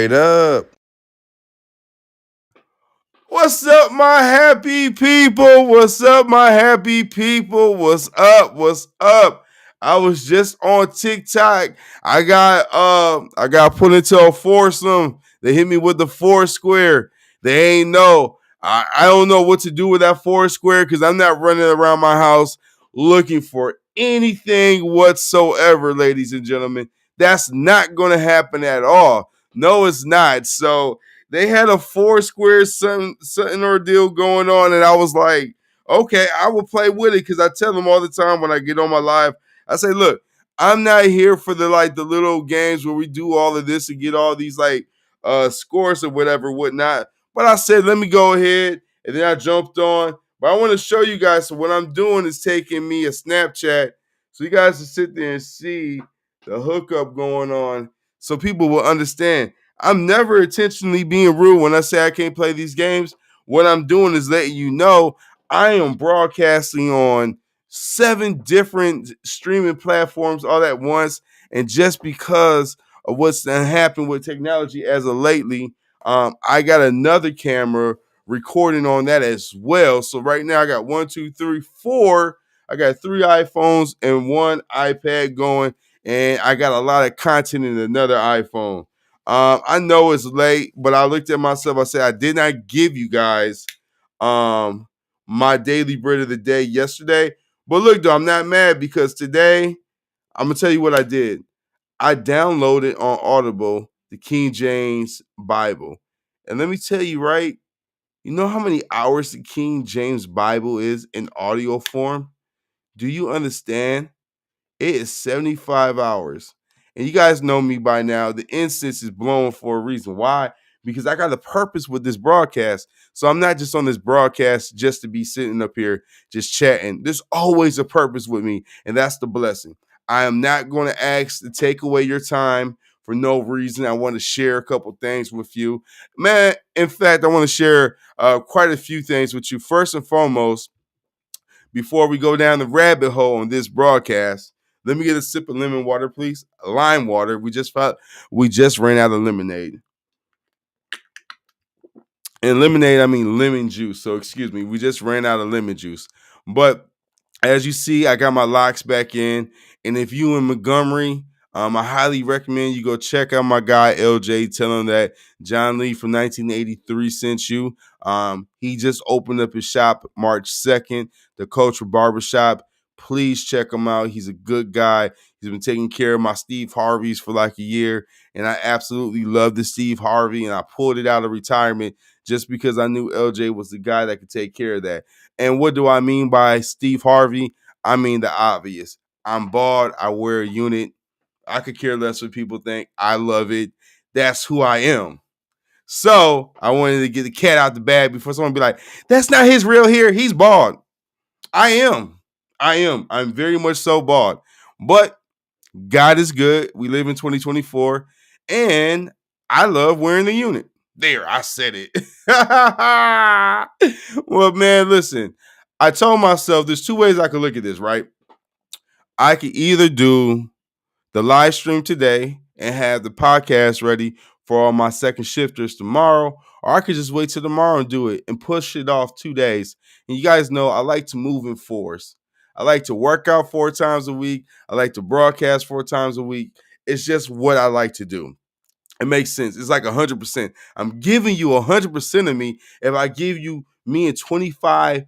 Straight up. What's up, my happy people? What's up, my happy people? What's up? What's up? I was just on TikTok. I got put into a foursome. They hit me with the four square. They ain't know. I don't know what to do with that four square because I'm not running around my house looking for anything whatsoever, ladies and gentlemen. That's not gonna happen at all. No, it's not. So they had a four square something ordeal going on, and I was like, okay, I will play with it because I tell them all the time when I get on my live, I say, look, I'm not here for the little games where we do all of this and get all these scores or whatever, whatnot. But I said, let me go ahead, and then I jumped on. But I want to show you guys. So what I'm doing is taking me a Snapchat, so you guys can sit there and see the hookup going on, so people will understand. I'm never intentionally being rude when I say I can't play these games. What I'm doing is letting you know I am broadcasting on 7 different streaming platforms all at once. And just because of what's happened with technology as of lately, I got another camera recording on that as well. So right now I got 1, 2, 3, 4. I got 3 iPhones and 1 iPad going, and I got a lot of content in another iPhone. I know it's late, but I looked at myself. I said I did not give you guys um, my daily bread of the day yesterday. But look, though, I'm not mad because today I'm gonna tell you what I did. I downloaded on Audible the King James Bible, and let me tell you, right? You know how many hours the King James Bible is in audio form? Do you understand? It is 75 hours. And you guys know me by now. The incense is blown for a reason. Why? Because I got a purpose with this broadcast. So I'm not just on this broadcast just to be sitting up here just chatting. There's always a purpose with me, and that's the blessing. I am not going to ask to take away your time for no reason. I want to share a couple things with you. Man, in fact, I want to share quite a few things with you. First and foremost, before we go down the rabbit hole on this broadcast, let me get a sip of lemon water, please. Lime water. We just ran out of lemonade. And lemonade, I mean lemon juice. So excuse me, we just ran out of lemon juice. But as you see, I got my locks back in. And if you in Montgomery, I highly recommend you go check out my guy LJ. Tell him that John Lee from 1983 sent you. He just opened up his shop March 2nd, the Culture Barbershop. Please check him out. He's a good guy. He's been taking care of my Steve Harveys for like a year. And I absolutely love the Steve Harvey. And I pulled it out of retirement just because I knew LJ was the guy that could take care of that. And what do I mean by Steve Harvey? I mean the obvious. I'm bald. I wear a unit. I could care less what people think. I love it. That's who I am. So I wanted to get the cat out the bag before someone be like, that's not his real hair. He's bald. I am. I am. I'm very much so bald. But God is good. We live in 2024. And I love wearing the unit. There, I said it. Well, man, listen. I told myself there's 2 ways I could look at this, right? I could either do the live stream today and have the podcast ready for all my second shifters tomorrow, or I could just wait till tomorrow and do it and push it off 2 days. And you guys know I like to move in fours. I like to work out 4 times a week. I like to broadcast 4 times a week. It's just what I like to do. It makes sense. It's like 100%. I'm giving you 100% of me if I give you me in 25%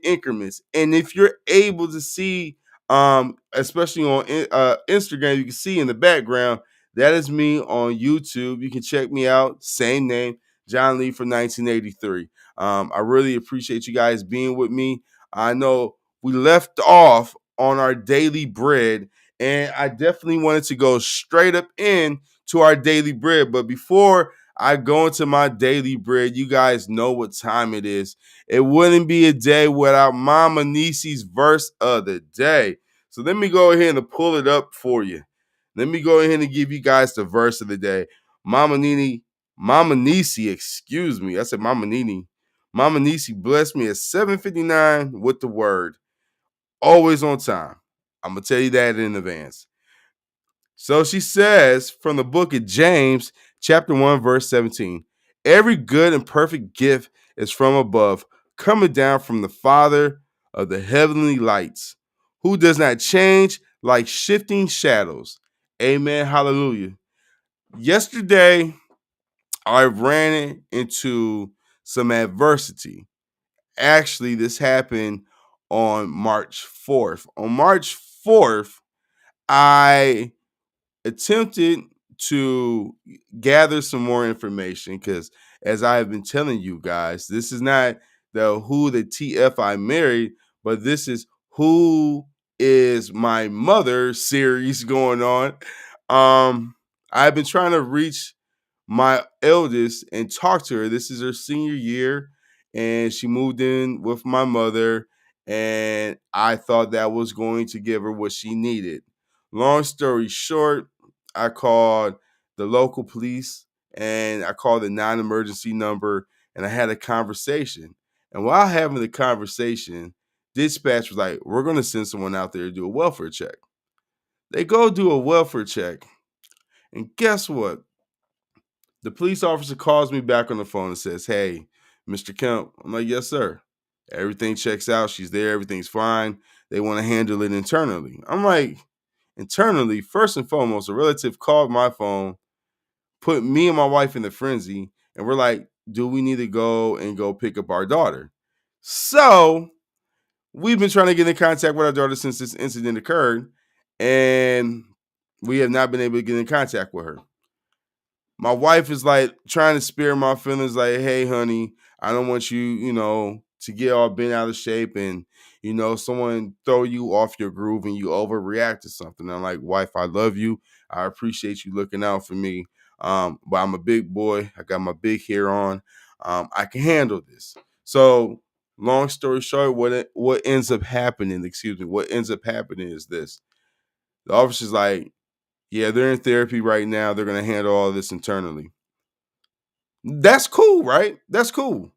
increments. And if you're able to see, especially on Instagram, you can see in the background, that is me on YouTube. You can check me out. Same name, John Lee from 1983. I really appreciate you guys being with me. I know we left off on our daily bread, and I definitely wanted to go straight up in to our daily bread. But before I go into my daily bread, you guys know what time it is. It wouldn't be a day without Mama Nisi's verse of the day. So let me go ahead and pull it up for you. Let me go ahead and give you guys the verse of the day. Mama Nisi, excuse me. I said Mama Nini. Mama Nisi blessed me at 7:59 with the word. Always on time. I'm going to tell you that in advance. So she says from the book of James, Chapter 1, verse 17. Every good and perfect gift is from above, coming down from the Father of the heavenly lights, who does not change like shifting shadows. Amen. Hallelujah. Yesterday, I ran into some adversity. Actually, this happened on March 4th. On March 4th, I attempted to gather some more information because, as I have been telling you guys, this is not the who the TF I married, but this is who is my mother series going on. I've been trying to reach my eldest and talk to her. This is her senior year, and she moved in with my mother, and I thought that was going to give her what she needed. Long story short, I called the local police and I called the non-emergency number and I had a conversation. And while having the conversation, dispatch was like, "We're going to send someone out there to do a welfare check." They go do a welfare check, and guess what? The police officer calls me back on the phone and says, "Hey, Mr. Kemp." I'm like, "Yes, sir. Everything checks out. She's there. Everything's fine. They want to handle it internally." I'm like, internally, first and foremost, a relative called my phone, put me and my wife in the frenzy, and we're like, "Do we need to go pick up our daughter?" So we've been trying to get in contact with our daughter since this incident occurred, and we have not been able to get in contact with her. My wife is like trying to spare my feelings, like, "Hey, honey, I don't want you, to get all bent out of shape and, someone throw you off your groove and you overreact to something." I'm like, "Wife, I love you. I appreciate you looking out for me. But I'm a big boy. I got my big hair on. I can handle this." So, long story short, what ends up happening, excuse me, what ends up happening is this. The officer's like, "Yeah, they're in therapy right now. They're going to handle all this internally." That's cool, right? That's cool.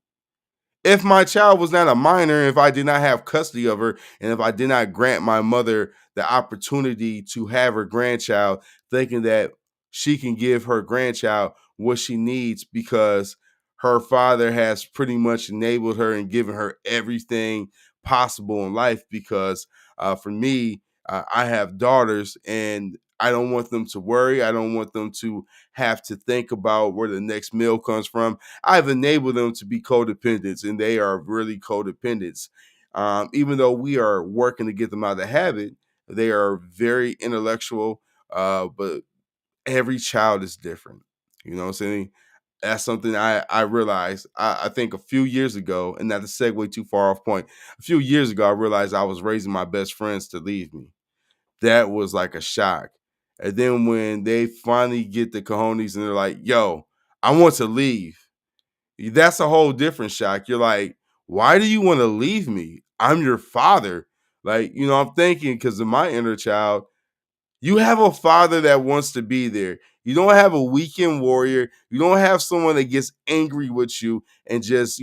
If my child was not a minor, if I did not have custody of her, and if I did not grant my mother the opportunity to have her grandchild, thinking that she can give her grandchild what she needs because her father has pretty much enabled her and given her everything possible in life. Because for me, I have daughters and I don't want them to worry. I don't want them to have to think about where the next meal comes from. I've enabled them to be codependents, and they are really codependents. Even though we are working to get them out of the habit, they are very intellectual, but every child is different. You know what I'm saying? That's something I realized. I think a few years ago, and not to segue too far off point, a few years ago, I realized I was raising my best friends to leave me. That was like a shock. And then when they finally get the cojones and they're like, "Yo, I want to leave." That's a whole different shock. You're like, "Why do you want to leave me? I'm your father." Like, I'm thinking because of my inner child, you have a father that wants to be there. You don't have a weekend warrior. You don't have someone that gets angry with you and just,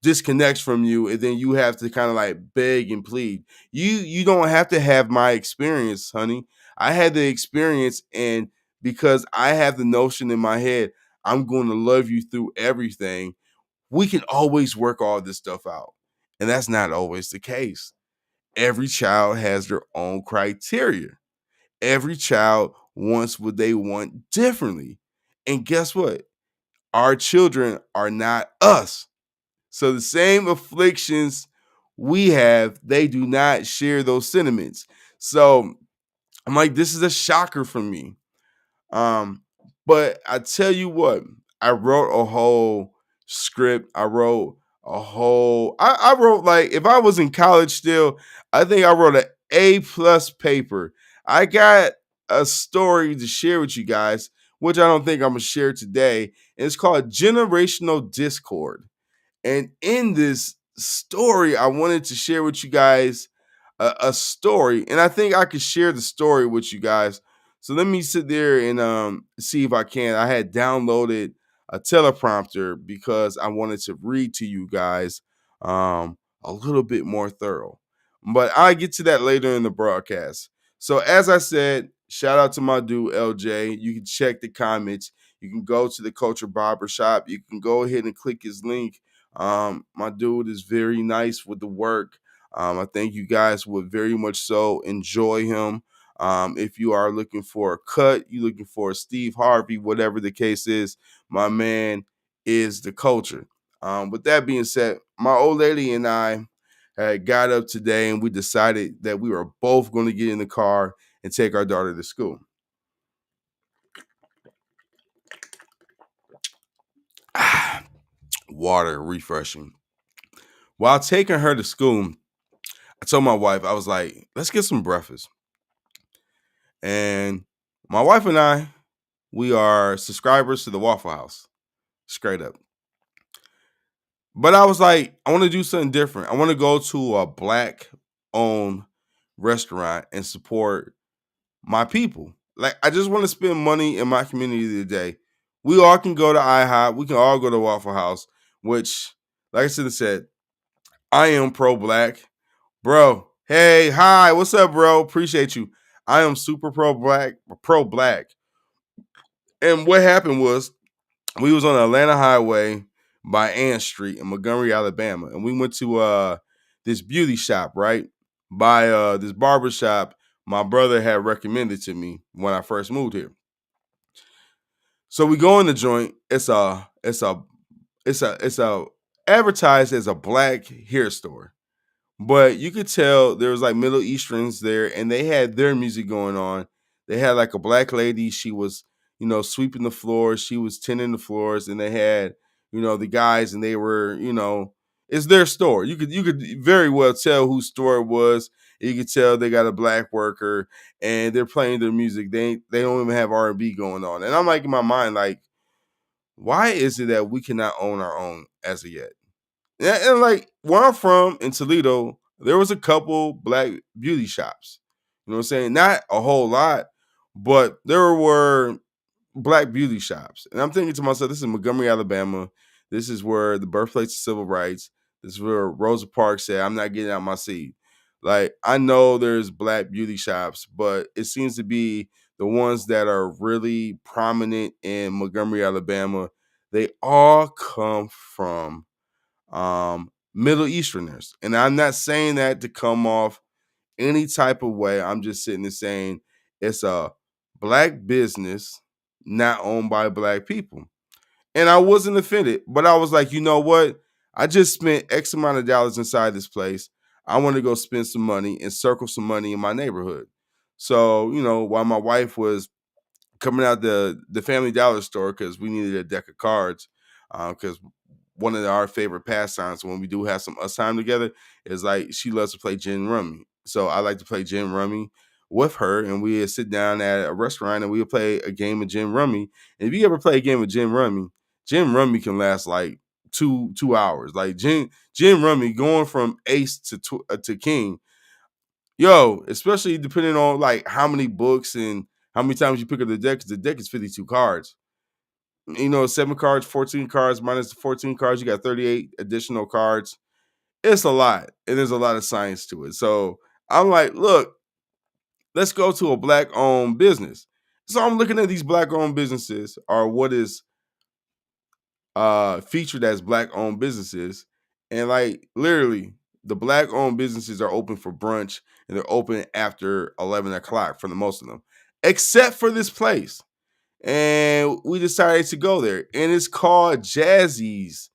disconnects from you, and then you have to kind of like beg and plead. You don't have to have my experience, honey. I had the experience, and because I have the notion in my head, I'm going to love you through everything. We can always work all this stuff out. And that's not always the case. Every child has their own criteria. Every child wants what they want differently. And guess what? Our children are not us. So the same afflictions we have, they do not share those sentiments. So I'm like, this is a shocker for me. Um, but I tell you what, I wrote a whole script. I wrote, like, if I was in college still, I think I wrote an A+ paper. I got a story to share with you guys, which I don't think I'm gonna share today. And it's called Generational Discord. And in this story, I wanted to share with you guys a story, and I think I could share the story with you guys. So let me sit there and see if I can. I had downloaded a teleprompter because I wanted to read to you guys a little bit more thorough. But I get to that later in the broadcast. So as I said, shout out to my dude LJ. You can check the comments. You can go to the Culture Barber Shop. You can go ahead and click his link. My dude is very nice with the work. I think you guys would very much so enjoy him. If you are looking for a cut, you're looking for a Steve Harvey, whatever the case is, my man is the culture. With that being said, my old lady and I had got up today and we decided that we were both going to get in the car and take our daughter to school. Water, refreshing. While taking her to school, I told my wife, I was like, let's get some breakfast. And my wife and I, we are subscribers to the Waffle House, Skraitup. But I was like, I want to do something different. I want to go to a black owned restaurant and support my people. Like, I just want to spend money in my community today. We all can go to IHOP. We can all go to Waffle House, which, like I should have said, I am pro black. Bro, hey, hi, what's up, bro? Appreciate you. I am super pro black, pro black. And what happened was we was on the Atlanta Highway by Ann Street in Montgomery, Alabama, and we went to this beauty shop, right? By this barber shop my brother had recommended to me when I first moved here. So we go in the joint. It's a advertised as a black hair store. But you could tell there was like Middle Easterns there, and they had their music going on. They had like a black lady. She was, sweeping the floors. She was tending the floors, and they had, the guys, and they were, it's their store. You could very well tell whose store it was. You could tell they got a black worker, and they're playing their music. They don't even have R&B going on. And I'm like in my mind, like, why is it that we cannot own our own as of yet? Yeah, and like where I'm from in Toledo, there was a couple black beauty shops. You know what I'm saying? Not a whole lot, but there were black beauty shops. And I'm thinking to myself, this is Montgomery, Alabama. This is where the birthplace of civil rights. This is where Rosa Parks said, I'm not getting out my seat. Like, I know there's black beauty shops, but it seems to be the ones that are really prominent in Montgomery, Alabama. They all come from Middle Easterners. And I'm not saying that to come off any type of way. I'm just sitting there saying it's a black business not owned by black people. And I wasn't offended, but I was like, you know what? I just spent X amount of dollars inside this place. I want to go spend some money and circle some money in my neighborhood. So, while my wife was coming out the Family Dollar store because we needed a deck of cards, because one of our favorite pastimes when we do have some us time together is like she loves to play gin rummy. So I like to play gin rummy with her, and we would sit down at a restaurant and we would play a game of gin rummy. And if you ever play a game of gin rummy can last like two hours. Like gin rummy going from ace to king. Yo, especially depending on like how many books and how many times you pick up the deck, because the deck is 52 cards. 7 cards, 14 cards minus the 14 cards, you got 38 additional cards. It's a lot, and there's a lot of science to it. So I'm like, look, let's go to a black owned business. So I'm looking at these black owned businesses, or what is featured as black owned businesses, and like literally the black owned businesses are open for brunch and they're open after 11 o'clock for the most of them, except for this place. And we decided to go there, and it's called Jazzy's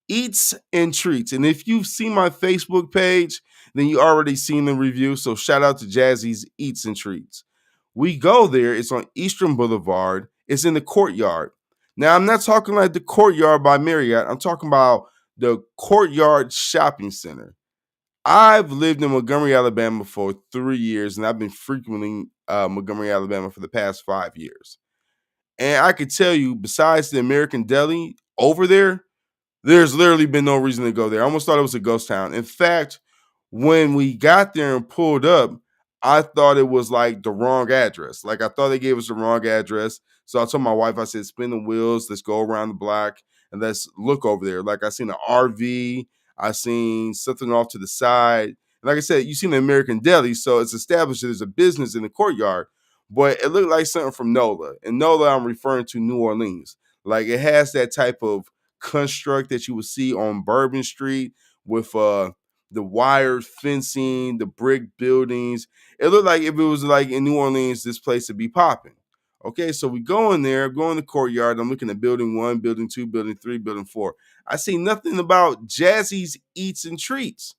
Eats and Treats. And if you've seen my Facebook page, then you already seen the review. So shout out to Jazzy's Eats and Treats. We go there. It's on Eastern Boulevard. It's in the courtyard. Now, I'm not talking like the courtyard by Marriott. I'm talking about the Courtyard Shopping Center. I've lived in Montgomery, Alabama for 3 years, and I've been frequenting Montgomery, Alabama for the past 5 years. And I could tell you, besides the American Deli over there, there's literally been no reason to go there. I almost thought it was a ghost town. In fact, when we got there and pulled up, I thought it was like the wrong address. Like I thought they gave us the wrong address. So I told my wife, I said, spin the wheels, let's go around the block and let's look over there. Like I seen an RV, I seen something off to the side. And like I said, you seen the American Deli, so it's established that there's a business in the courtyard. but it looked like something from NOLA. And NOLA, I'm referring to New Orleans. Like it has that type of construct that you would see on Bourbon Street with the wired fencing, the brick buildings. It looked like if it was like in New Orleans, this place would be popping. Okay, so we go in there, go in the courtyard. I'm looking at building 1, building 2, building 3, building 4. I see nothing about Jazzy's Eats and Treats.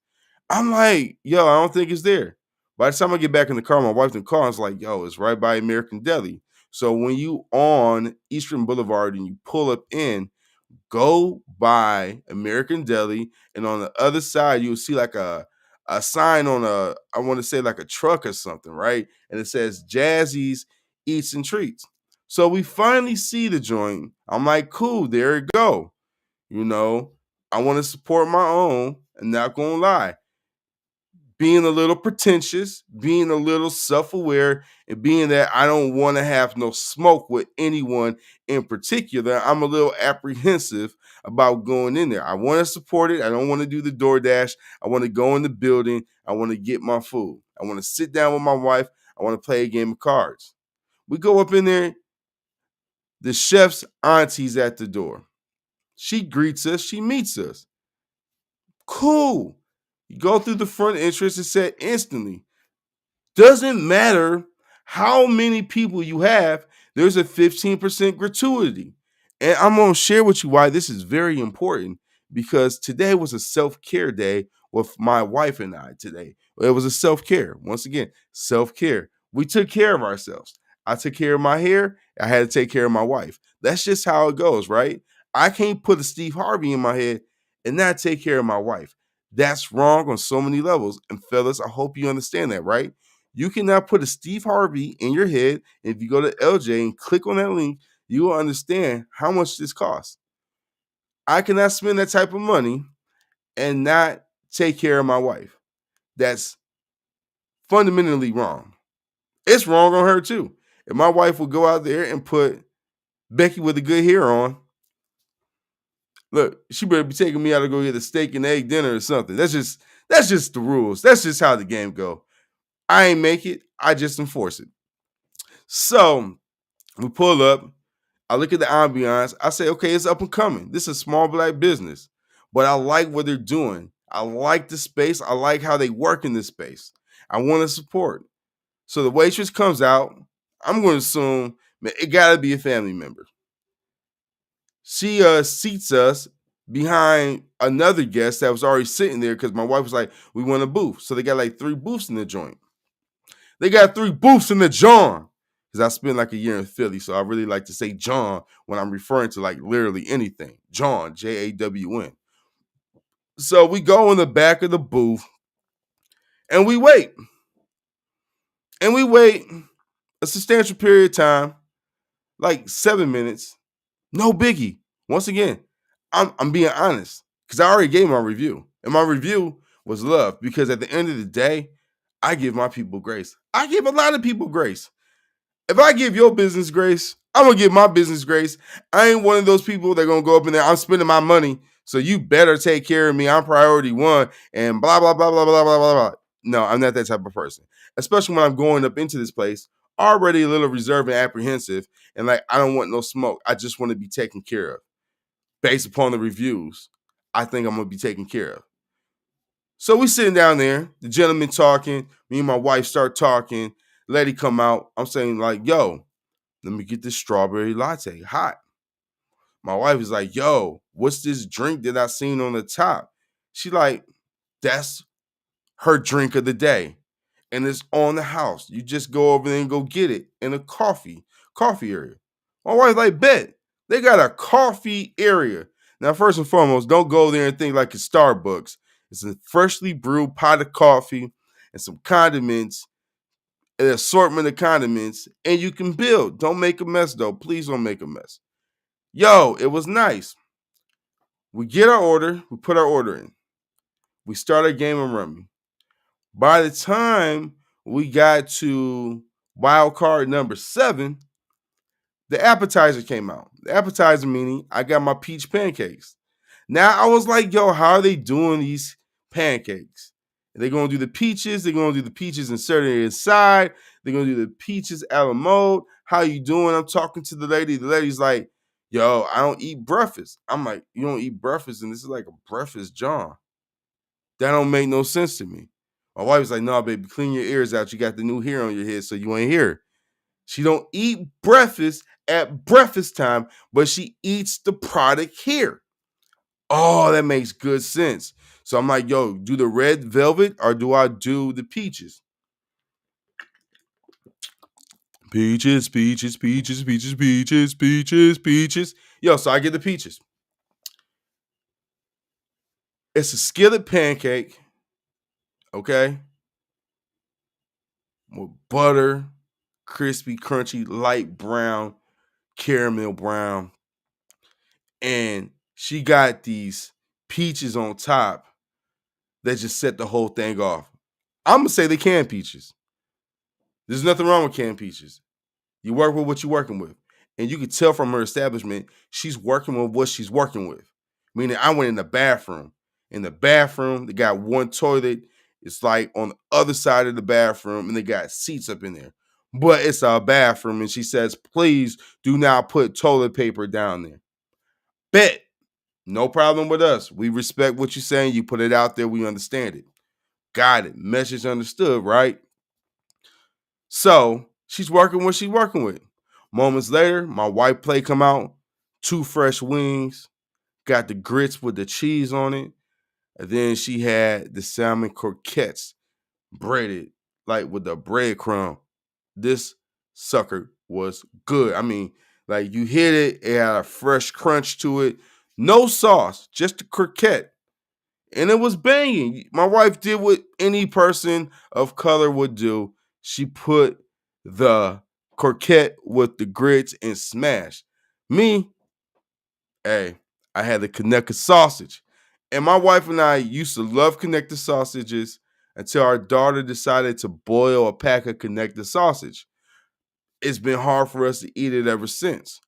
I'm like, yo, I don't think it's there. By the time I get back in the car, my wife's in the car. I was like, yo, it's right by American Deli. So when you on Eastern Boulevard and you pull up in, go by American Deli, and on the other side you'll see like a sign on a, I want to say like a truck or something, right? And it says Jazzy's Eats and Treats. So we finally see the joint. I'm like, cool, there it go. You know, I want to support my own. I'm not gonna lie, being a little pretentious, being a little self-aware, and being that I don't want to have no smoke with anyone in particular, I'm a little apprehensive about going in there. I want to support it. I don't want to do the DoorDash. I want to go in the building. I want to get my food. I want to sit down with my wife. I want to play a game of cards. We go up in there. The chef's auntie's at the door. She greets us. She meets us. Cool. You go through the front entrance and said instantly, doesn't matter how many people you have, there's a 15% gratuity. And I'm going to share with you why this is very important, because today was a self-care day with my wife and I today. It was a self-care. Once again, self-care. We took care of ourselves. I took care of my hair. I had to take care of my wife. That's just how it goes, right? I can't put a Steve Harvey in my head and not take care of my wife. That's wrong on so many levels. And fellas, I hope you understand that, right? You cannot put a Steve Harvey in your head. If you go to LJ and click on that link, you will understand how much this costs. I cannot spend that type of money and not take care of my wife. That's fundamentally wrong. It's wrong on her too. If my wife would go out there and put Becky with a good hair on, look, she better be taking me out to go get a steak and egg dinner or something. That's just the rules. That's just how the game go. I ain't make it. I just enforce it. So we pull up. I look at the ambiance. I say, okay, it's up and coming. This is a small black business, but I like what they're doing. I like the space. I like how they work in this space. I want to support. So the waitress comes out. I'm going to assume, man, it got to be a family member. She seats us behind another guest that was already sitting there because my wife was like, we want a booth. So they got like 3 booths in the joint. They got 3 booths in the John. Because I spent like a year in Philly, so I really like to say John when I'm referring to like literally anything. John, Jawn. So we go in the back of the booth and we wait. And we wait a substantial period of time, like 7 minutes. No biggie. Once again, I'm being honest because I already gave my review. And my review was love because at the end of the day, I give my people grace. I give a lot of people grace. If I give your business grace, I'm gonna give my business grace. I ain't one of those people that gonna go up in there. I'm spending my money, so you better take care of me. I'm priority one, and blah blah blah blah blah blah blah blah. No, I'm not that type of person. Especially when I'm going up into this place, already a little reserved and apprehensive, and like I don't want no smoke. I just want to be taken care of. Based upon the reviews, I think I'm gonna be taken care of. So we sitting down there, the gentleman talking, me and my wife start talking, lady come out. I'm saying like, yo, let me get this strawberry latte hot. My wife is like, yo, what's this drink that I seen on the top? She like, that's her drink of the day. And it's on the house. You just go over there and go get it in a coffee area. My wife like, bet. They got a coffee area. Now, first and foremost, don't go there and think like it's Starbucks. It's a freshly brewed pot of coffee and some condiments, an assortment of condiments, and you can build. Don't make a mess, though. Please don't make a mess. Yo, it was nice. We get our order. We put our order in. We start a game of rummy. By the time we got to wild card number 7, the appetizer came out. The appetizer meaning I got my peach pancakes. Now I was like, yo, how are they doing these pancakes? They're gonna do the peaches. They're gonna do the peaches inserted inside. They're gonna do the peaches a la mode. How you doing? I'm talking to the lady. The lady's like, "Yo, I don't eat breakfast." I'm like, "You don't eat breakfast?" And this is like a breakfast John. That don't make no sense to me. My wife's like, "No, baby, clean your ears out. You got the new hair on your head, so you ain't here." She don't eat breakfast at breakfast time, but she eats the product here. Oh, that makes good sense. So I'm like, yo, do the red velvet or do I do the peaches? Peaches, peaches, peaches, peaches, peaches, peaches, peaches. Yo, so I get the peaches. It's a skillet pancake, okay, with butter, crispy, crunchy, light brown, caramel brown. And she got these peaches on top that just set the whole thing off. I'm gonna say they canned peaches. There's nothing wrong with canned peaches. You work with what you're working with. And you can tell from her establishment, she's working with what she's working with. Meaning, I went in the bathroom. In the bathroom, they got one toilet. It's like on the other side of the bathroom, and they got seats up in there. But it's a bathroom, and she says, please do not put toilet paper down there. Bet. No problem with us. We respect what you're saying. You put it out there, we understand it. Got it. Message understood, right? So she's working what she's working with. Moments later, my white plate come out, two fresh wings, got the grits with the cheese on it, and then she had the salmon croquettes breaded like with the breadcrumb. This sucker was good. I mean, like you hit it, it had a fresh crunch to it, no sauce, just the croquette, and it was banging. My wife did what any person of color would do. She put the croquette with the grits and smash. Me, hey, I had the Kaneka sausage. And my wife and I used to love Kaneka sausages until our daughter decided to boil a pack of Kaneka sausage. It's been hard for us to eat it ever since.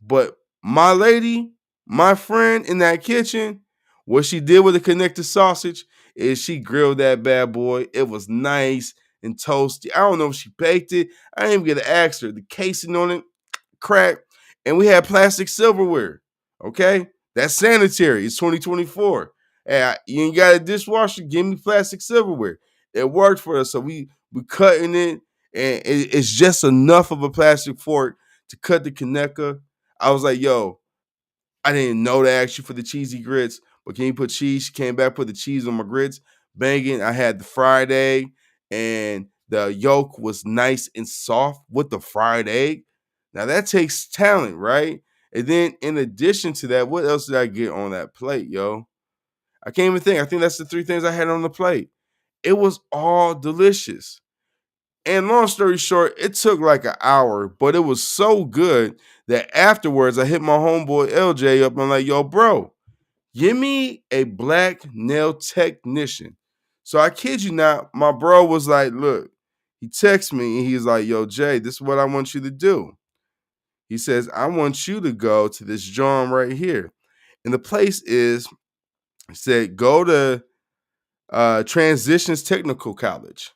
But my lady, my friend in that kitchen, what she did with the connected sausage is she grilled that bad boy. It was nice and toasty. I don't know if she baked it. I didn't even get to ask her. The casing on it cracked, and we had plastic silverware. Okay, that's sanitary. It's 2024. Hey, you ain't got a dishwasher? Give me plastic silverware. It worked for us, so we cutting it, and it's just enough of a plastic fork to cut the Kaneka. I was like, yo, I didn't know to ask you for the cheesy grits, but can you put cheese? She came back, put the cheese on my grits, banging. I had the fried egg, and the yolk was nice and soft with the fried egg. Now that takes talent, right? And then in addition to that, what else did I get on that plate, yo? I can't even think. I think that's the three things I had on the plate. It was all delicious. And long story short, it took like an hour, but it was so good that afterwards I hit my homeboy LJ up. I'm like, yo, bro, give me a black nail technician. So I kid you not, my bro was like, look, he texted me and he's like, yo, Jay, this is what I want you to do. He says, I want you to go to this joint right here. And the place is, he said, go to Transitions Technical College.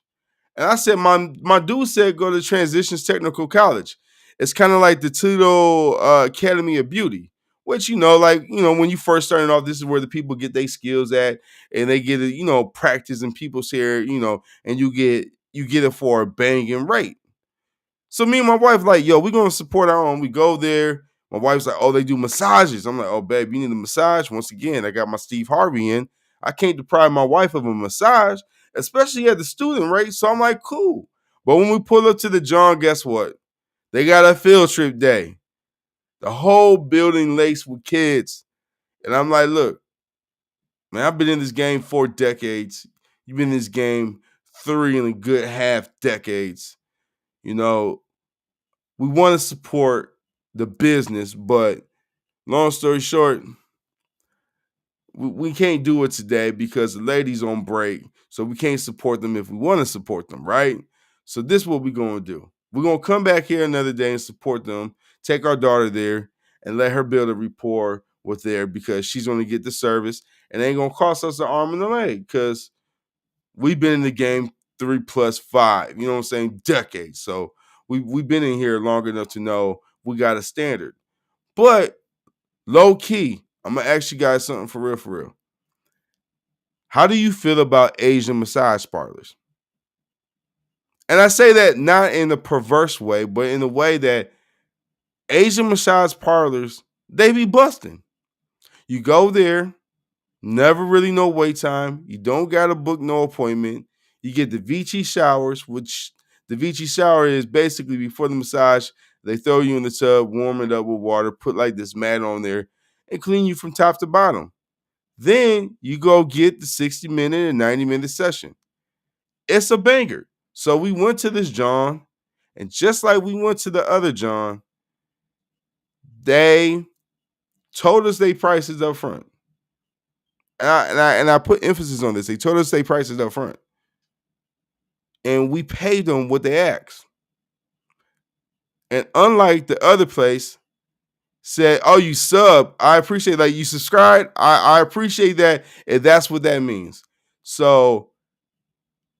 And I said, my dude said go to Transitions Technical College. It's kind of like the Toledo Academy of Beauty, which, like, when you first starting off, this is where the people get their skills at, and they get it, practice in people's hair, and you get it for a banging rate. So me and my wife like, yo, we're gonna support our own. We go there. My wife's like, oh, they do massages. I'm like, oh, babe, you need a massage. Once again, I got my Steve Harvey in. I can't deprive my wife of a massage, especially at the student rate. So I'm like, cool. But when we pull up to the John, guess what? They got a field trip day. The whole building laced with kids. And I'm like, look, man, I've been in this game 4 decades. You've been in this game 3 and a good half decades. We want to support the business, but long story short, we can't do it today because the ladies on break. So we can't support them if we want to support them, right? So this is what we're going to do. We're going to come back here another day and support them, take our daughter there and let her build a rapport with there because she's going to get the service and it ain't going to cost us an arm and a leg because we've been in the game 3 plus 5, you know what I'm saying, decades. So we've been in here long enough to know we got a standard. But low key, I'm gonna ask you guys something for real, for real. How do you feel about Asian massage parlors? And I say that not in a perverse way, but in a way that Asian massage parlors, they be busting. You go there, never really no wait time. You don't gotta book no appointment. You get the Vici showers, which the Vici shower is basically before the massage, they throw you in the tub, warm it up with water, put like this mat on there, and clean you from top to bottom. Then you go get the 60-minute and 90-minute session. It's a banger. So we went to this John, and just like we went to the other John, they told us they prices up front. And I put emphasis on this. They told us they prices up front. And we paid them what they asked. And unlike the other place, said, "Oh, you sub. I appreciate that. You subscribe. I appreciate that. And that's what that means." So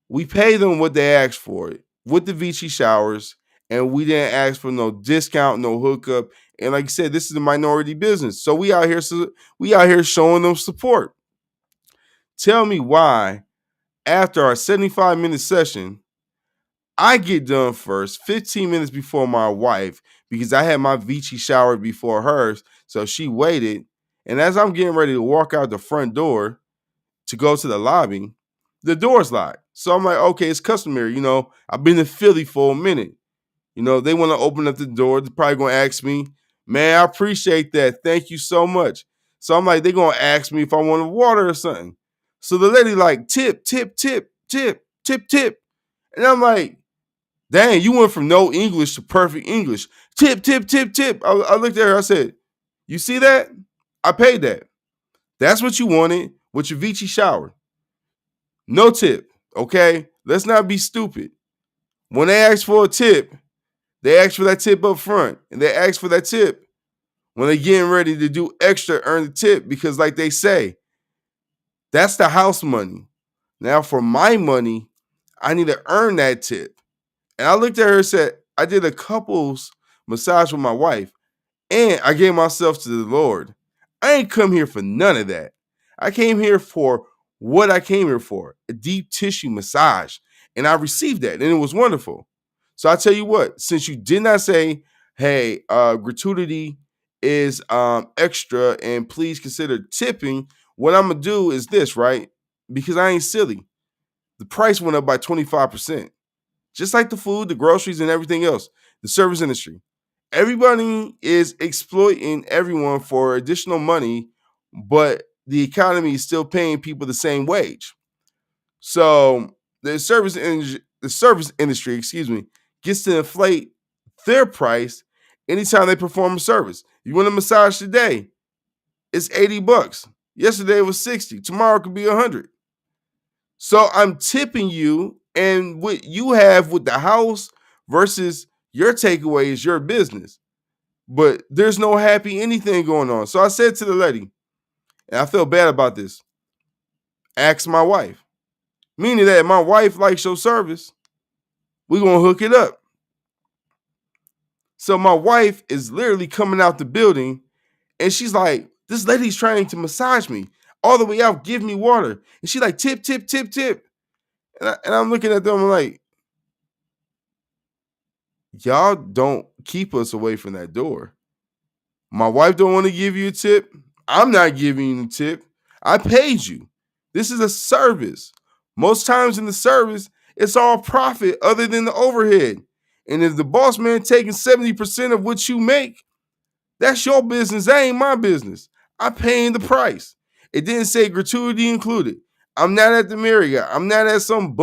we paid them what they asked for it with the Vici showers, and we didn't ask for no discount, no hookup. And like I said, this is a minority business. So we out here, showing them support. Tell me why, after our 75-minute session, I get done first, 15 minutes before my wife, because I had my Vici shower before hers. So she waited. And as I'm getting ready to walk out the front door to go to the lobby, the door's locked. So I'm like, okay, it's customary. I've been in Philly for a minute. They want to open up the door. They're probably going to ask me, "Man, I appreciate that. Thank you so much." So I'm like, they're going to ask me if I want water or something. So the lady like, "Tip, tip, tip, tip, tip, tip." And I'm like, dang, you went from no English to perfect English. Tip, tip, tip, tip. I looked at her. I said, "You see that? I paid that. That's what you wanted with your Vici shower. No tip, okay? Let's not be stupid. When they ask for a tip, they ask for that tip up front. And they ask for that tip when they're getting ready to do extra, earn the tip. Because like they say, that's the house money. Now for my money, I need to earn that tip." And I looked at her and said, I did a couples massage with my wife, and I gave myself to the Lord. I ain't come here for none of that. I came here for what I came here for, a deep tissue massage. And I received that, and it was wonderful. So I tell you what, since you did not say, "Hey, gratuity is extra, and please consider tipping," what I'm going to do is this, right? Because I ain't silly. The price went up by 25%. Just like the food, the groceries, and everything else, the service industry. Everybody is exploiting everyone for additional money, but the economy is still paying people the same wage. So the service industry, gets to inflate their price anytime they perform a service. You want a massage today, it's $80. Yesterday it was 60. Tomorrow it could be 100. So I'm tipping you, and what you have with the house versus your takeaway is your business. But there's no happy anything going on. So I said to the lady, and I feel bad about this, ask my wife. Meaning that my wife likes your service, we're going to hook it up. So my wife is literally coming out the building, and she's like, "This lady's trying to massage me all the way out, give me water." And she like, "Tip, tip, tip, tip." And I'm looking at them like, y'all don't keep us away from that door. My wife don't want to give you a tip. I'm not giving you a tip. I paid you. This is a service. Most times in the service, it's all profit other than the overhead. And if the boss man taking 70% of what you make, that's your business. That ain't my business. I'm paying the price. It didn't say gratuity included. I'm not at the Marriott. I'm not at some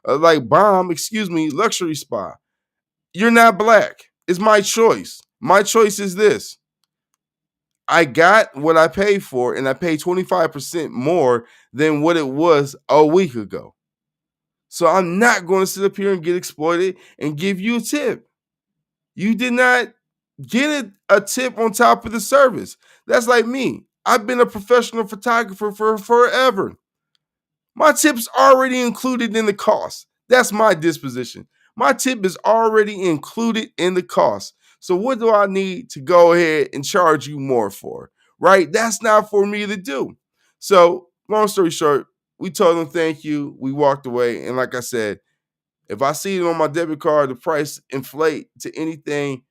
luxury spa. You're not black. It's my choice. My choice is this. I got what I paid for, and I paid 25% more than what it was a week ago. So I'm not going to sit up here and get exploited and give you a tip. You did not get a tip on top of the service. That's like me. I've been a professional photographer for forever. My tip's already included in the cost. That's my disposition. My tip is already included in the cost. So what do I need to go ahead and charge you more for? Right? That's not for me to do. So, long story short, we told them thank you. We walked away. And like I said, if I see it on my debit card, the price inflate to anything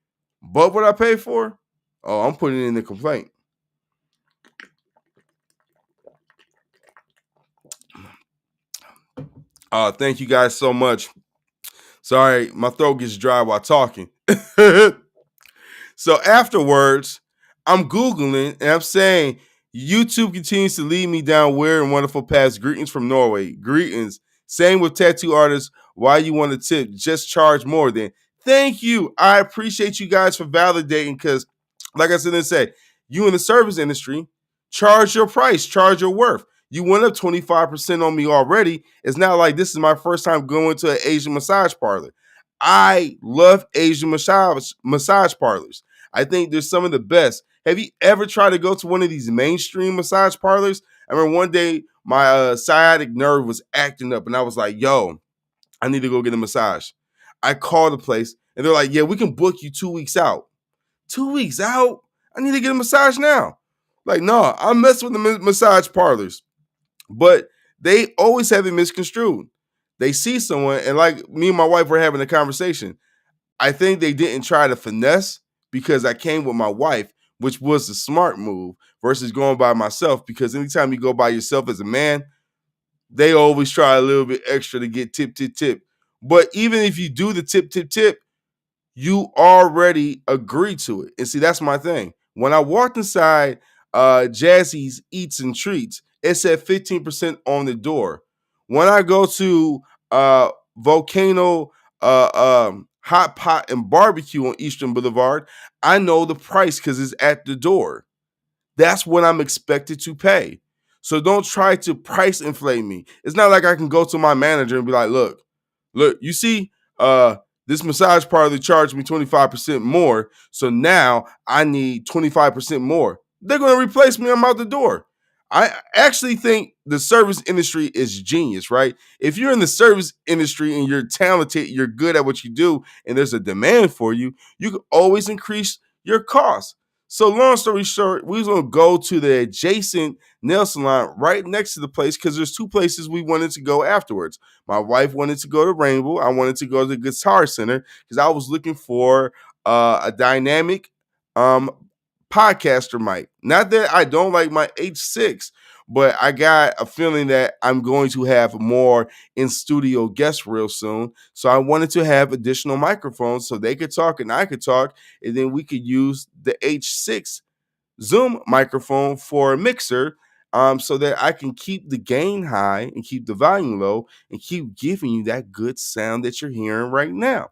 but what I pay for, oh, I'm putting in the complaint. Thank you guys so much. Sorry, my throat gets dry while talking. So afterwards, I'm Googling and I'm saying, YouTube continues to lead me down weird and wonderful paths. Greetings from Norway. Greetings. Same with tattoo artists. Why you want to tip? Just charge more than. Thank you. I appreciate you guys for validating because, like I said, you in the service industry, charge your price, charge your worth. You went up 25% on me already. It's not like this is my first time going to an Asian massage parlor. I love Asian massage parlors. I think they're some of the best. Have you ever tried to go to one of these mainstream massage parlors? I remember one day my sciatic nerve was acting up, and I was like, "Yo, I need to go get a massage." I called the place, and they're like, "Yeah, we can book you 2 weeks out." 2 weeks out? I need to get a massage now. Like, no, I'm messing with the massage parlors, but they always have it misconstrued. They see someone, and like me and my wife were having a conversation. I think they didn't try to finesse because I came with my wife, which was the smart move versus going by myself. Because anytime you go by yourself as a man, they always try a little bit extra to get tip, tip, tip. But even if you do the tip, tip, tip, you already agree to it. And see, that's my thing. When I walked inside Jazzy's Eats and Treats, it said 15% on the door. When I go to Volcano Hot Pot and Barbecue on Eastern Boulevard, I know the price because it's at the door. That's what I'm expected to pay. So don't try to price inflate me. It's not like I can go to my manager and be like, look, you see, this massage parlor charged me 25% more. So now I need 25% more. They're going to replace me. I'm out the door. I actually think the service industry is genius, right? If you're in the service industry and you're talented, you're good at what you do, and there's a demand for you, you can always increase your costs. So long story short, we was gonna go to the adjacent nail salon right next to the place because there's two places we wanted to go afterwards. My wife wanted to go to Rainbow. I wanted to go to the Guitar Center because I was looking for a dynamic um, podcaster mic. Not that I don't like my H6, but I got a feeling that I'm going to have more in studio guests real soon. So I wanted to have additional microphones so they could talk and I could talk, and then we could use the H6 Zoom microphone for a mixer. So that I can keep the gain high and keep the volume low and keep giving you that good sound that you're hearing right now.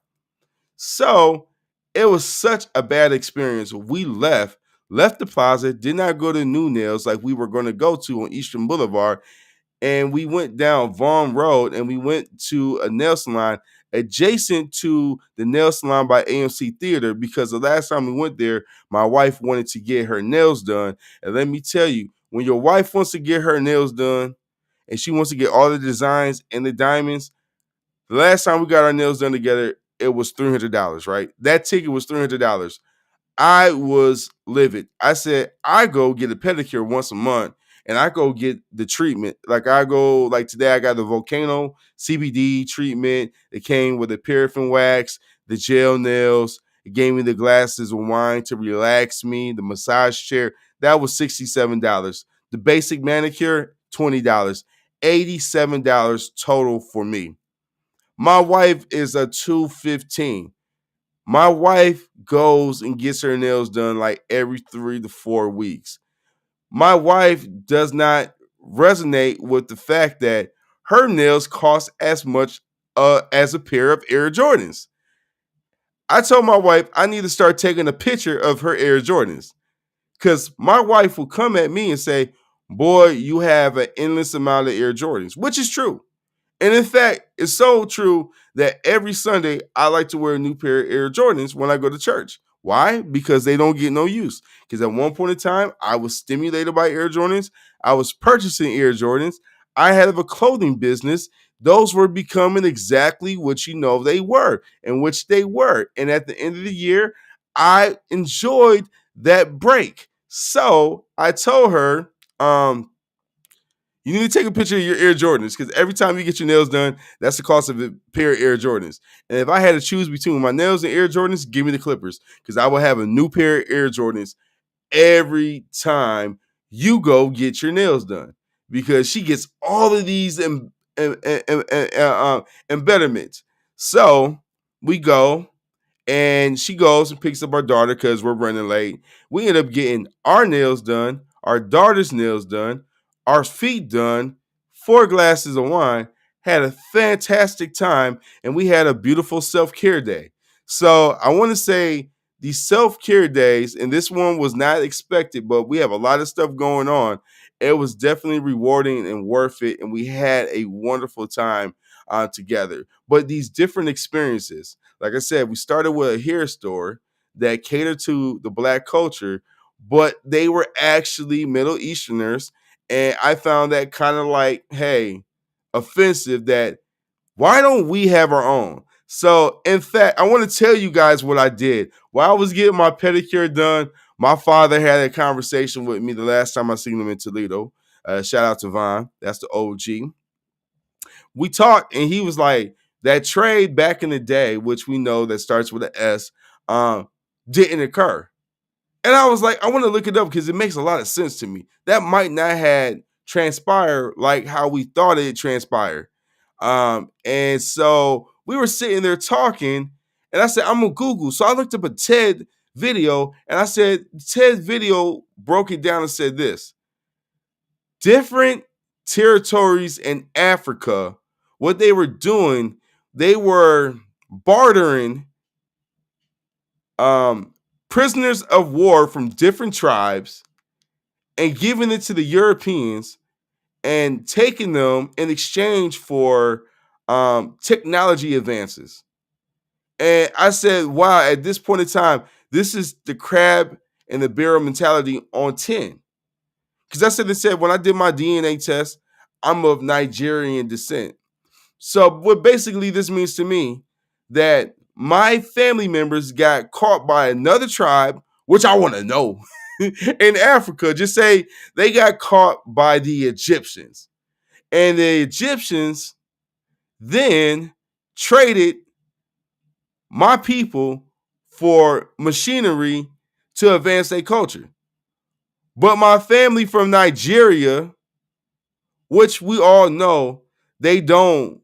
So it was such a bad experience. We left the plaza, did not go to New Nails like we were going to go to on Eastern Boulevard, and we went down Vaughn Road and we went to a nail salon adjacent to the nail salon by AMC Theater because the last time we went there, my wife wanted to get her nails done. And let me tell you, when your wife wants to get her nails done and she wants to get all the designs and the diamonds, the last time we got our nails done together, it was $300, right? That ticket was $300. I was livid. I said, I go get a pedicure once a month and I go get the treatment. Like I go, like today I got the Volcano CBD treatment. It came with the paraffin wax, the gel nails. It gave me the glasses of wine to relax me, the massage chair. That was $67. The basic manicure, $20. $87 total for me. My wife is a 215. My wife goes and gets her nails done like every 3 to 4 weeks. My wife does not resonate with the fact that her nails cost as much as a pair of Air Jordans. I told my wife I need to start taking a picture of her Air Jordans because my wife will come at me and say, "Boy, you have an endless amount of Air Jordans," which is true. And in fact, it's so true that every Sunday I like to wear a new pair of Air Jordans when I go to church. Why? Because they don't get no use. Because at one point in time, I was stimulated by Air Jordans. I was purchasing Air Jordans. I had a clothing business, those were becoming exactly what you know they were, and which they were. And at the end of the year, I enjoyed that break. So I told her, you need to take a picture of your Air Jordans because every time you get your nails done, that's the cost of a pair of Air Jordans. And if I had to choose between my nails and Air Jordans, give me the Clippers because I will have a new pair of Air Jordans every time you go get your nails done because she gets all of these embedments. So we go and she goes and picks up our daughter because we're running late. We end up getting our nails done, our daughter's nails done, our feet done, 4 glasses of wine, had a fantastic time, and we had a beautiful self-care day. So I want to say these self-care days, and this one was not expected, but we have a lot of stuff going on. It was definitely rewarding and worth it, and we had a wonderful time together. But these different experiences, like I said, we started with a hair store that catered to the black culture, but they were actually Middle Easterners. And I found that kind of like, hey, offensive that why don't we have our own? So, in fact, I want to tell you guys what I did. While I was getting my pedicure done, my father had a conversation with me the last time I seen him in Toledo. Shout out to Vaughn. That's the OG. We talked and he was like, that trade back in the day, which we know that starts with an S, didn't occur. And I was like, I want to look it up because it makes a lot of sense to me. That might not have transpired like how we thought it transpired. And so we were sitting there talking, and I said, I'm gonna Google. So I looked up a TED video, and I said, TED video broke it down and said this: different territories in Africa, what they were doing, they were bartering prisoners of war from different tribes and giving it to the Europeans and taking them in exchange for technology advances. And I said, wow, at this point in time, this is the crab and the barrel mentality on 10. Because I said, they said, when I did my DNA test, I'm of Nigerian descent. So what basically this means to me that my family members got caught by another tribe, which I want to know in Africa. Just say they got caught by the Egyptians. And the Egyptians then traded my people for machinery to advance their culture. But my family from Nigeria, which we all know, they don't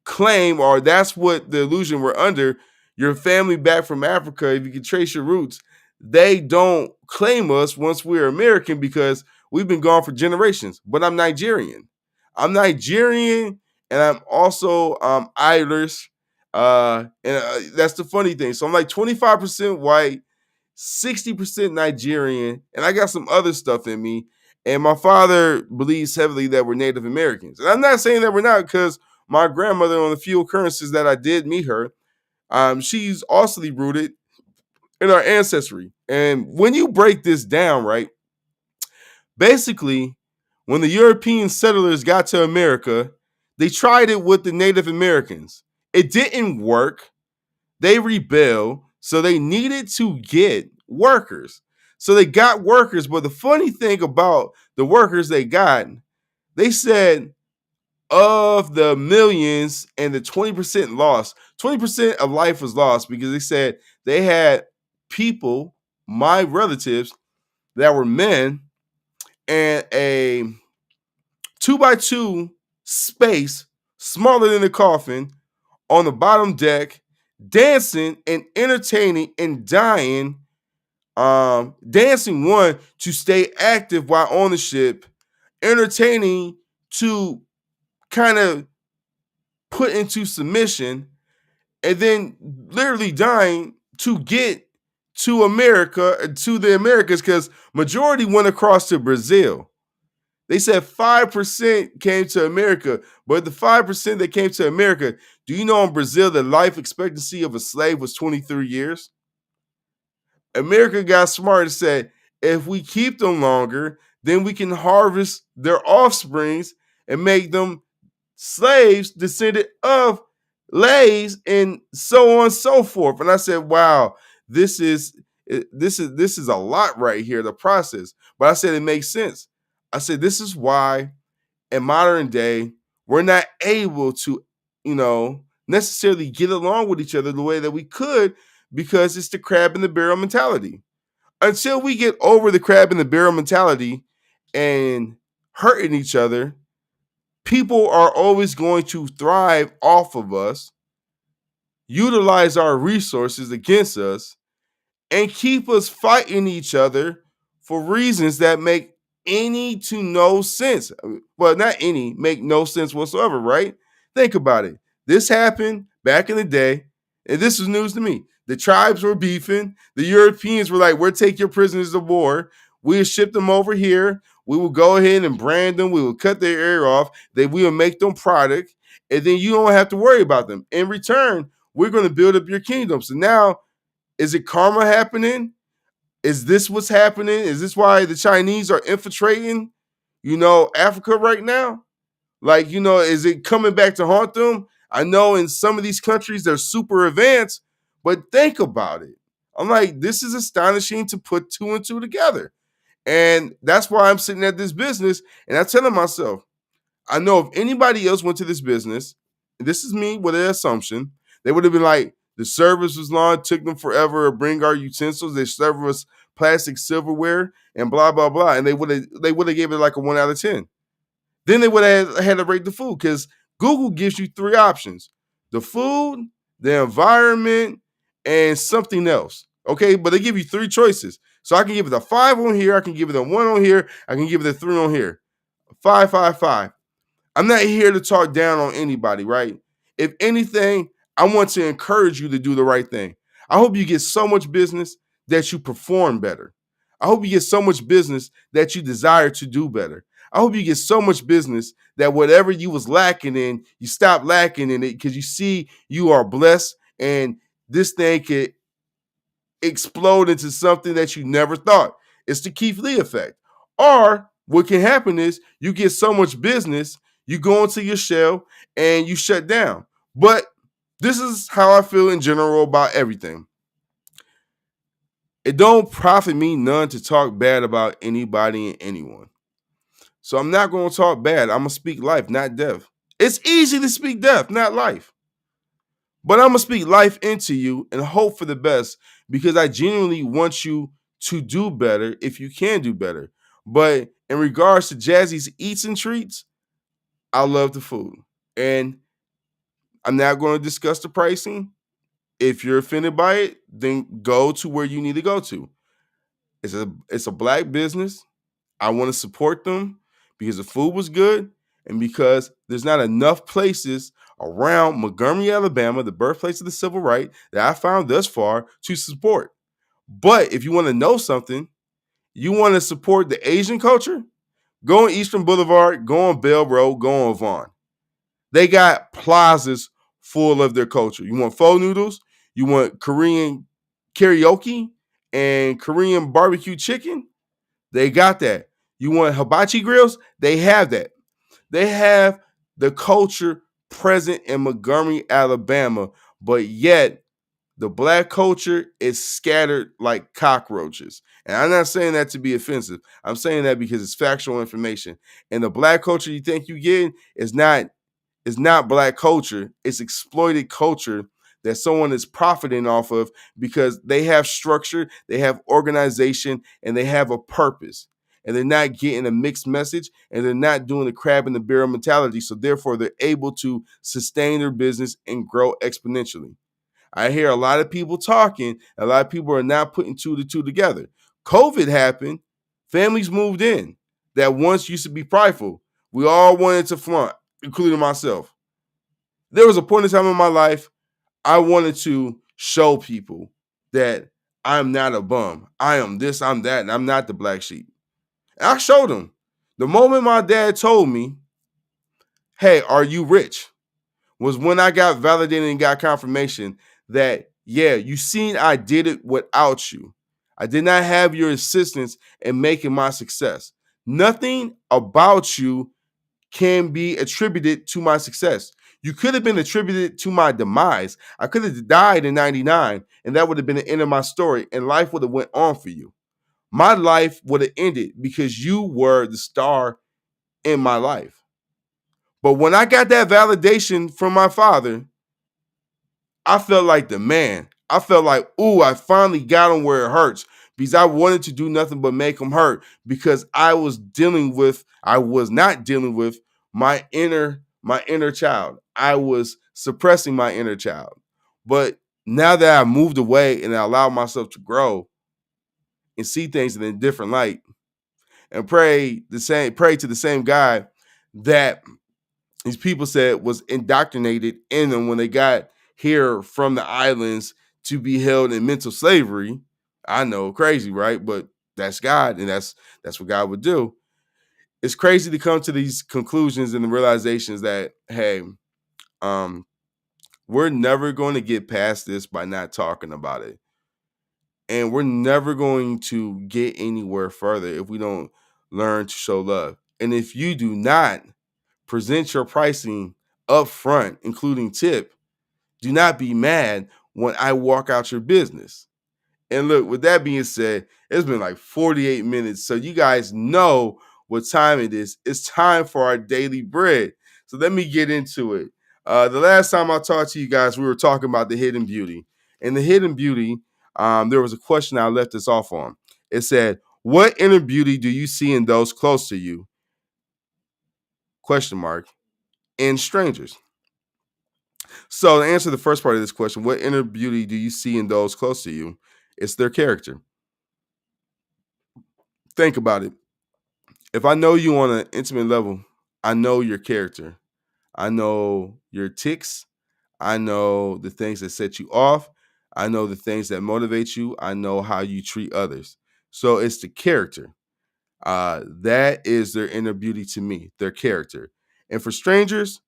claim, or that's what the illusion we're under. Your family back from Africa, if you can trace your roots, they don't claim us once we're American because we've been gone for generations. But I'm Nigerian. I'm Nigerian, and I'm also Irish. And that's the funny thing. So I'm like 25% white, 60% Nigerian, and I got some other stuff in me. And my father believes heavily that we're Native Americans. And I'm not saying that we're not because my grandmother, on the few occurrences that I did meet her, she's also rooted in our ancestry. And when you break this down, right, basically, when the European settlers got to America, they tried it with the Native Americans. It didn't work. They rebelled, so they needed to get workers. So they got workers, but the funny thing about the workers they got, they said of the millions and the 20% lost, 20% of life was lost because they said they had people, my relatives, that were men, and a 2x2 space smaller than a coffin on the bottom deck, dancing and entertaining and dying. Dancing one to stay active while on the ship, entertaining to kind of put into submission, and then literally dying to get to America, to the Americas, because majority went across to Brazil. They said 5% came to America, but the 5% that came to America, do you know in Brazil the life expectancy of a slave was 23 years? America got smart and said, if we keep them longer, then we can harvest their offsprings and make them slaves descended of Lays and so on and so forth. And I said, wow, this is this is a lot right here, the process. But I said it makes sense. I said this is why in modern day we're not able to, necessarily get along with each other the way that we could because it's the crab in the barrel mentality. Until we get over the crab in the barrel mentality and hurting each other, people are always going to thrive off of us, utilize our resources against us, and keep us fighting each other for reasons that make any to no sense. Well, not any, make no sense whatsoever, right? Think about it. This happened back in the day, and this was news to me. The tribes were beefing. The Europeans were like, we'll take your prisoners of war. We'll ship them over here. We will go ahead and brand them. We will cut their ear off. Then we will make them product. And then you don't have to worry about them. In return, we're going to build up your kingdom. So now, is it karma happening? Is this what's happening? Is this why the Chinese are infiltrating, Africa right now? Like, is it coming back to haunt them? I know in some of these countries they're super advanced, but think about it. I'm like, this is astonishing to put two and two together. And that's why I'm sitting at this business and I'm telling myself, I know if anybody else went to this business, and this is me with an assumption, they would have been like, the service was long, took them forever to bring our utensils. They serve us plastic silverware and blah, blah, blah. And they would have gave it like a 1 out of 10. Then they would have had to rate the food because Google gives you three options: the food, the environment, and something else. Okay, but they give you three choices. So I can give it a 5 on here, I can give it a 1 on here, I can give it a 3 on here. 5, 5, 5. I'm not here to talk down on anybody, right? If anything, I want to encourage you to do the right thing. I hope you get so much business that you perform better. I hope you get so much business that you desire to do better. I hope you get so much business that whatever you was lacking in, you stop lacking in it because you see you are blessed and this thing could explode into something that you never thought. It's the Keith Lee effect. Or what can happen is you get so much business, you go into your shell and you shut down. But this is how I feel in general about everything. It don't profit me none to talk bad about anybody and anyone. So I'm not going to talk bad. I'm going to speak life, not death. It's easy to speak death, not life. But I'm going to speak life into you and hope for the best because I genuinely want you to do better if you can do better. But in regards to Jazzy's eats and treats, I love the food. And I'm not going to discuss the pricing. If you're offended by it, then go to where you need to go to. It's a black business. I want to support them because the food was good and because there's not enough places around Montgomery, Alabama, the birthplace of the civil rights, that I found thus far to support. But if you want to know something, you want to support the Asian culture, go on Eastern Boulevard, go on Bell Road, go on Vaughn. They got plazas full of their culture. You want pho noodles, you want Korean karaoke and Korean barbecue chicken, they got that. You want hibachi grills? They have that. They have the culture present in Montgomery, Alabama, but yet the black culture is scattered like cockroaches. And I'm not saying that to be offensive. I'm saying that because it's factual information. And the black culture you think you get is not black culture. It's exploited culture that someone is profiting off of because they have structure, they have organization, and they have a purpose. And they're not getting a mixed message and they're not doing the crab in the barrel mentality. So therefore, they're able to sustain their business and grow exponentially. I hear a lot of people talking, a lot of people are not putting two to two together. COVID happened, families moved in that once used to be prideful. We all wanted to flaunt, including myself. There was a point in time in my life I wanted to show people that I'm not a bum. I am this, I'm that, and I'm not the black sheep. And I showed them. The moment my dad told me, hey, are you rich? Was when I got validated and got confirmation that, yeah, you seen I did it without you. I did not have your assistance in making my success. Nothing about you can be attributed to my success. You could have been attributed to my demise. I could have died in 99 and that would have been the end of my story and life would have went on for you. My life would have ended because you were the star in my life. But when I got that validation from my father, I felt like the man. I felt like, ooh, I finally got him where it hurts because I wanted to do nothing but make him hurt because I was not dealing with my inner child. I was suppressing my inner child. But now that I moved away and I allowed myself to grow and see things in a different light and pray to the same guy that these people said was indoctrinated in them when they got here from the islands to be held in mental slavery. I know, crazy, right? But that's God, and that's what God would do. It's crazy to come to these conclusions and the realizations that hey, um, we're never going to get past this by not talking about it, and we're never going to get anywhere further if we don't learn to show love. And if you do not present your pricing up front, including tip, do not be mad when I walk out your business. And look, with that being said, it's been like 48 minutes. So you guys know what time it is. It's time for our daily bread. So let me get into it. The last time I talked to you guys, we were talking about the hidden beauty. And the hidden beauty, there was a question I left us off on. It said, what inner beauty do you see in those close to you? Question mark. In strangers. So to answer the first part of this question, what inner beauty do you see in those close to you? It's their character. Think about it. If I know you on an intimate level, I know your character. I know your ticks. I know the things that set you off. I know the things that motivate you. I know how you treat others. So it's the character. That is their inner beauty to me, their character. And for strangers,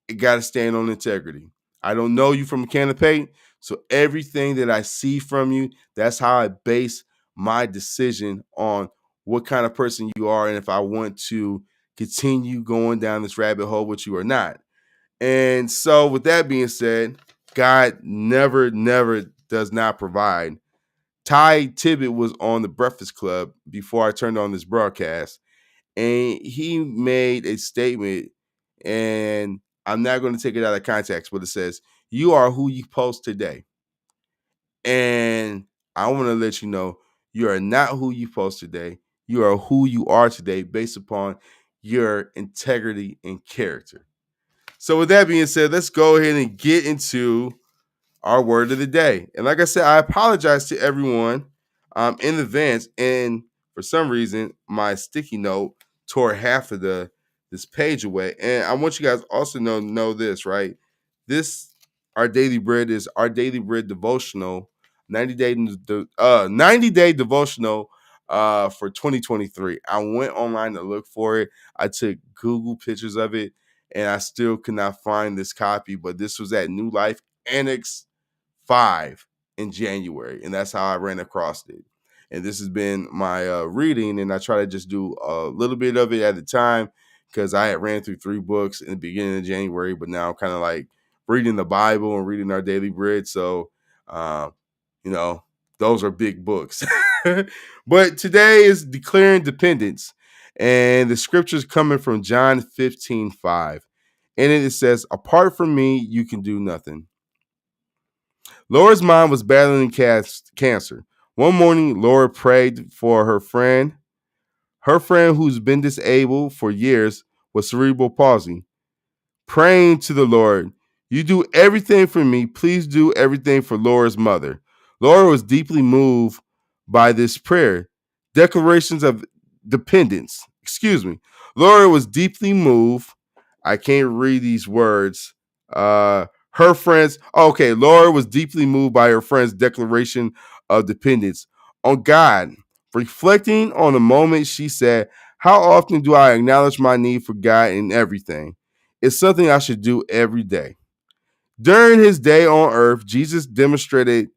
it got to stand on integrity. I don't know you from a can of paint, so everything that I see from you, that's how I base my decision on what kind of person you are and if I want to continue going down this rabbit hole with you or not. And so, with that being said, God never does not provide. Ty Tibbet was on the Breakfast Club before I turned on this broadcast, and he made a statement, and I'm not going to take it out of context, but it says, "You are who you post today." And I want to let you know, you are not who you post today. You are who you are today based upon your integrity and character. So, with that being said, let's go ahead and get into our word of the day. And like I said, I apologize to everyone in advance. And for some reason, my sticky note tore half of this page away. And I want you guys also know this, right? This our daily bread is our daily bread devotional, 90-day devotional for 2023. I went online to look for it. I took Google pictures of it, and I still could not find this copy. But this was at New Life Annex 5 in January, and that's how I ran across it. And this has been my reading, and I try to just do a little bit of it at a time because I had ran through 3 books in the beginning of January, but now I'm kind of like reading the Bible and reading our daily bread. So, uh, you know, those are big books. But today is declaring dependence, and the scripture is coming from John 15:5. And it says, apart from me, you can do nothing. Laura's mom was battling cancer. One morning, Laura prayed for her friend who's been disabled for years with cerebral palsy, praying to the Lord, you do everything for me. Please do everything for Laura's mother. Laura was deeply moved by this prayer. Declarations of dependence. Excuse me. Laura was deeply moved. I can't read these words. Her friends. Okay, Laura was deeply moved by her friend's declaration of dependence on God. Reflecting on the moment, she said, how often do I acknowledge my need for God in everything? It's something I should do every day. During his day on earth, Jesus demonstrated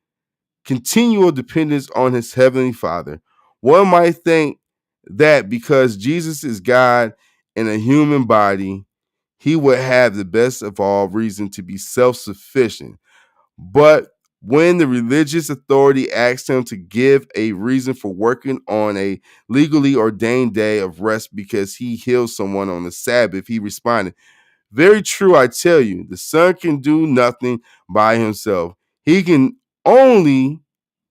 continual dependence on his heavenly Father. One might think that because Jesus is God in a human body, he would have the best of all reason to be self sufficient. But when the religious authority asked him to give a reason for working on a legally ordained day of rest because he healed someone on the Sabbath, he responded, "Very true, I tell you, the Son can do nothing by himself. He can only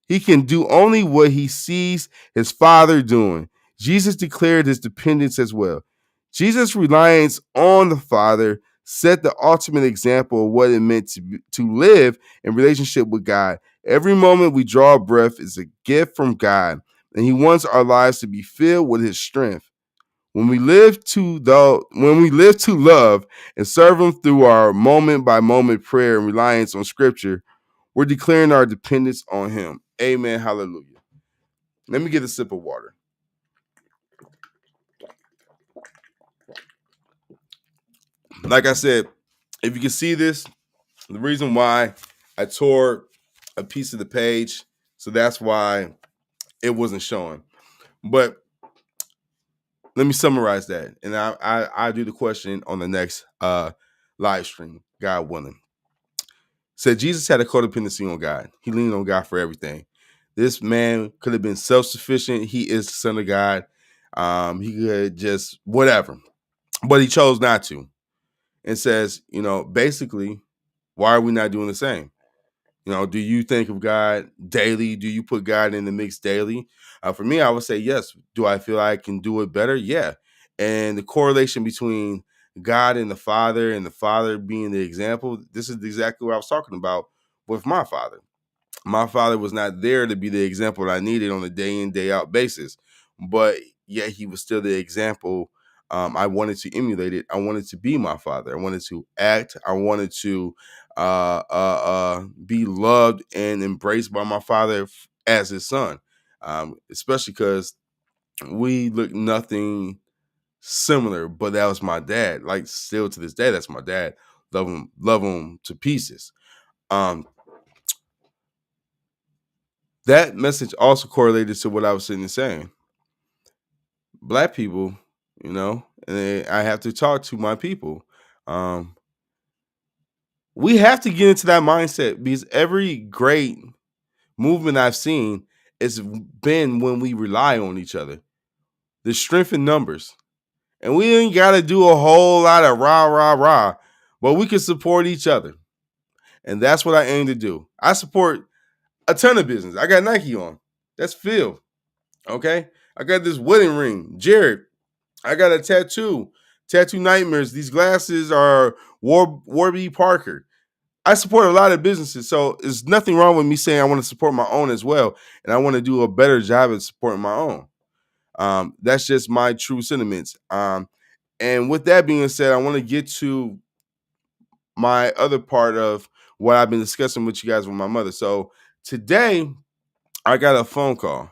he can do only what he sees his Father doing." Jesus declared his dependence as well. Jesus' reliance on the Father set the ultimate example of what it meant to live in relationship with God. Every moment we draw a breath is a gift from God, and he wants our lives to be filled with his strength. When we live to love and serve him through our moment by moment prayer and reliance on scripture, we're declaring our dependence on him. Amen. Hallelujah. Let me get a sip of water. Like I said, if you can see this, the reason why I tore a piece of the page, so that's why it wasn't showing. But let me summarize that, and I do the question on the next live stream, God willing. Said Jesus had a codependency on God. He leaned on God for everything. This man could have been self-sufficient. He is the son of God. He could just whatever, but he chose not to. And says, basically, why are we not doing the same? Do you think of God daily? Do you put God in the mix daily? For me, I would say yes. Do I feel I can do it better? Yeah. And the correlation between God and the Father being the example, this is exactly what I was talking about with my father. My father was not there to be the example that I needed on a day in, day out basis, but yet he was still the example. I wanted to emulate it. I wanted to be my father. I wanted to act. I wanted to be loved and embraced by my father as his son, especially because we look nothing similar. But that was my dad. Like still to this day, that's my dad. Love him to pieces. Um, that message also correlated to what I was sitting and saying. Black people, and I have to talk to my people. Um, we have to get into that mindset because every great movement I've seen has been when we rely on each other. The strength in numbers. And we ain't got to do a whole lot of rah, rah, rah, but we can support each other. And that's what I aim to do. I support a ton of business. I got Nike on. That's Phil. Okay. I got this wedding ring. Jared. I got a tattoo. Tattoo Nightmares. These glasses are Warby Parker. I support a lot of businesses, so there's nothing wrong with me saying I want to support my own as well, and I want to do a better job at supporting my own. That's just my true sentiments. And with that being said, I want to get to my other part of what I've been discussing with you guys with my mother. So today, I got a phone call,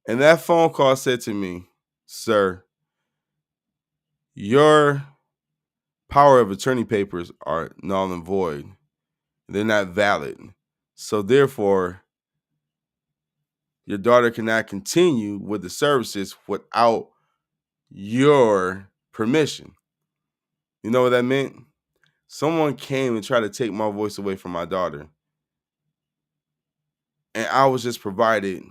and that phone call said to me, "Sir, your power of attorney papers are null and void. They're not valid. So therefore, your daughter cannot continue with the services without your permission." You know what that meant? Someone came and tried to take my voice away from my daughter. And I was just provided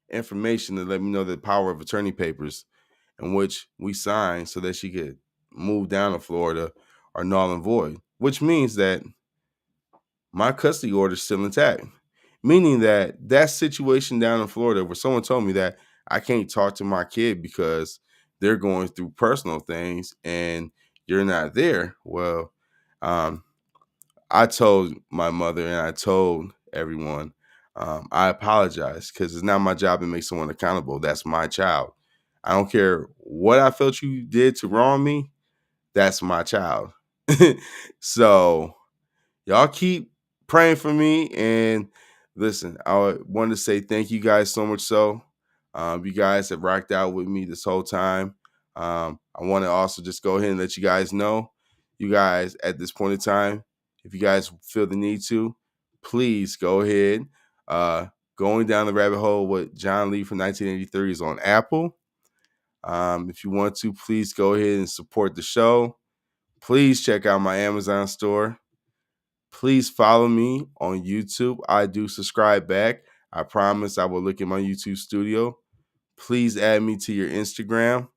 information to let me know the power of attorney papers in which we signed so that she could move down to Florida are null and void, which means that my custody order is still intact. Meaning that situation down in Florida where someone told me that I can't talk to my kid because they're going through personal things and you're not there. Well, um, I told my mother and I told everyone, I apologize because it's not my job to make someone accountable. That's my child. I don't care what I felt you did to wrong me. That's my child. So y'all keep praying for me. And listen, I want to say thank you guys so much. So you guys have rocked out with me this whole time. I want to also just go ahead and let you guys know, you guys at this point in time, if you guys feel the need to, please go ahead. Going down the rabbit hole with John Lee from 1983 is on Apple. If you want to, please go ahead and support the show. Please check out my Amazon store. Please follow me on YouTube. I do subscribe back. I promise I will look at my YouTube studio. Please add me to your Instagram.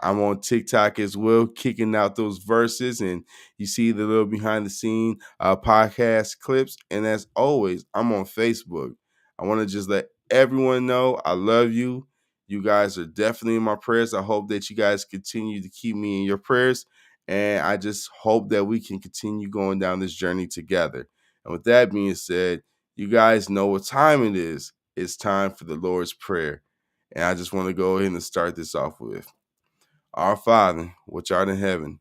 I'm on TikTok as well, kicking out those verses, and you see the little behind the scene podcast clips. And as always, I'm on Facebook. I want to just let everyone know I love you. You guys are definitely in my prayers. I hope that you guys continue to keep me in your prayers. And I just hope that we can continue going down this journey together. And with that being said, you guys know what time it is. It's time for the Lord's Prayer. And I just want to go ahead and start this off with. Our Father, which art in heaven,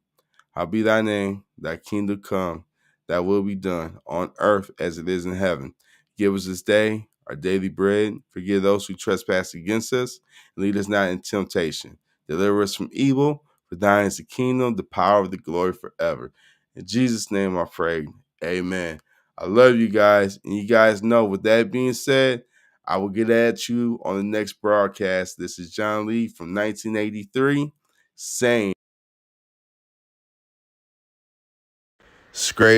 hallowed be thy name, thy kingdom come, thy will be done on earth as it is in heaven. Give us this day our daily bread. Forgive those who trespass against us. And lead us not in temptation. Deliver us from evil. For thine is the kingdom, the power, the glory forever. In Jesus' name I pray. Amen. I love you guys. And you guys know, with that being said, I will get at you on the next broadcast. This is John Lee from 1983 saying, Skraitup.